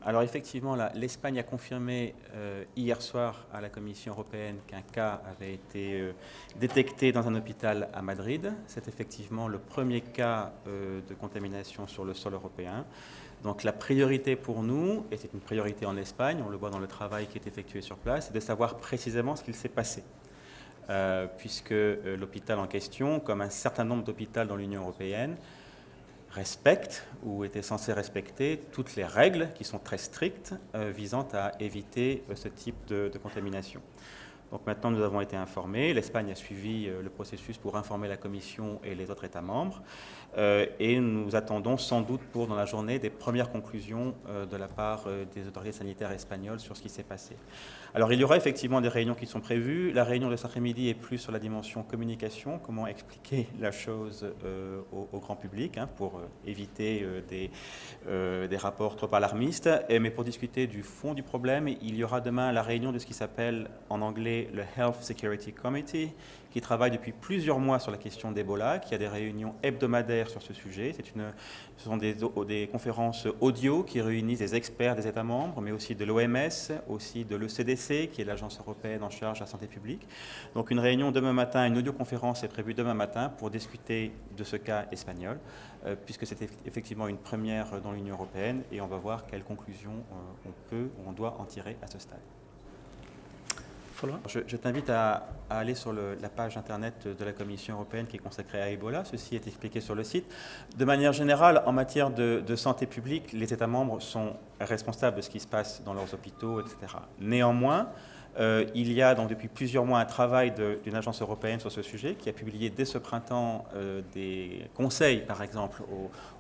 Alors effectivement, l'Espagne a confirmé hier soir à la Commission européenne qu'un cas avait été détecté dans un hôpital à Madrid. C'est effectivement le premier cas de contamination sur le sol européen. Donc la priorité pour nous, et c'est une priorité en Espagne, on le voit dans le travail qui est effectué sur place, c'est de savoir précisément ce qu'il s'est passé. Puisque l'hôpital en question, comme un certain nombre d'hôpitaux dans l'Union européenne, respecte ou était censé respecter toutes les règles qui sont très strictes visant à éviter ce type de contamination. Donc maintenant, nous avons été informés. L'Espagne a suivi le processus pour informer la Commission et les autres États membres. Et nous attendons sans doute dans la journée des premières conclusions de la part des autorités sanitaires espagnoles sur ce qui s'est passé. Alors, il y aura effectivement des réunions qui sont prévues. La réunion de cet après-midi est plus sur la dimension communication, comment expliquer la chose au grand public pour éviter des rapports trop alarmistes. Mais pour discuter du fond du problème, il y aura demain la réunion de ce qui s'appelle en anglais le Health Security Committee, qui travaille depuis plusieurs mois sur la question d'Ebola, qui a des réunions hebdomadaires sur ce sujet. Ce sont des conférences audio qui réunissent des experts des États membres, mais aussi de l'OMS, aussi de l'ECDC, qui est l'agence européenne en charge de la santé publique. Donc une réunion demain matin, une audioconférence est prévue demain matin pour discuter de ce cas espagnol, puisque c'est effectivement une première dans l'Union européenne, et on va voir quelles conclusions on doit en tirer à ce stade. Je t'invite à aller sur la page internet de la Commission européenne qui est consacrée à Ebola. Ceci est expliqué sur le site. De manière générale, en matière de santé publique, les États membres sont responsables de ce qui se passe dans leurs hôpitaux, etc. Néanmoins, il y a donc depuis plusieurs mois un travail d'une agence européenne sur ce sujet qui a publié dès ce printemps des conseils, par exemple,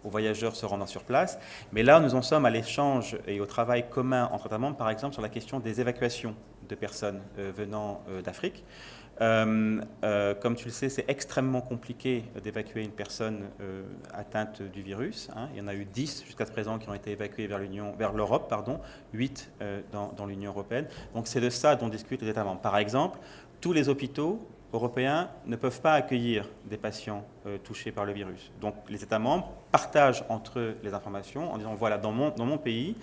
aux voyageurs se rendant sur place. Mais là, nous en sommes à l'échange et au travail commun entre États membres, par exemple, sur la question des évacuations de personnes venant d'Afrique. Comme tu le sais, c'est extrêmement compliqué d'évacuer une personne atteinte du virus. Il y en a eu 10 jusqu'à présent qui ont été évacués vers l'Europe, 8 dans l'Union européenne. Donc c'est de ça dont discutent les États membres. Par exemple, tous les hôpitaux européens ne peuvent pas accueillir des patients touchés par le virus. Donc les États membres partagent entre eux les informations en disant voilà, dans mon pays,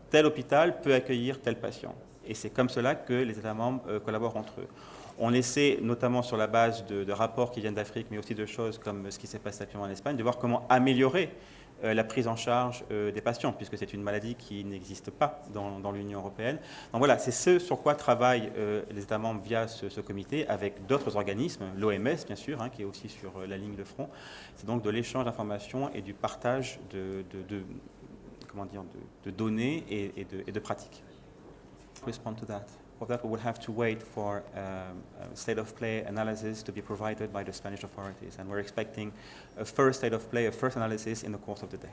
tel hôpital peut accueillir tel patient. Et c'est comme cela que les États membres collaborent entre eux. On essaie, notamment sur la base de rapports qui viennent d'Afrique, mais aussi de choses comme ce qui s'est passé actuellement en Espagne, de voir comment améliorer la prise en charge des patients, puisque c'est une maladie qui n'existe pas dans l'Union européenne. Donc voilà, c'est ce sur quoi travaillent les États membres via ce comité, avec d'autres organismes, l'OMS bien sûr, qui est aussi sur la ligne de front. C'est donc de l'échange d'informations et du partage de données et de pratiques. Respond to that. For that, we will have to wait for state of play analysis to be provided by the Spanish authorities, and we're expecting a first state of play, a first analysis in the course of the day.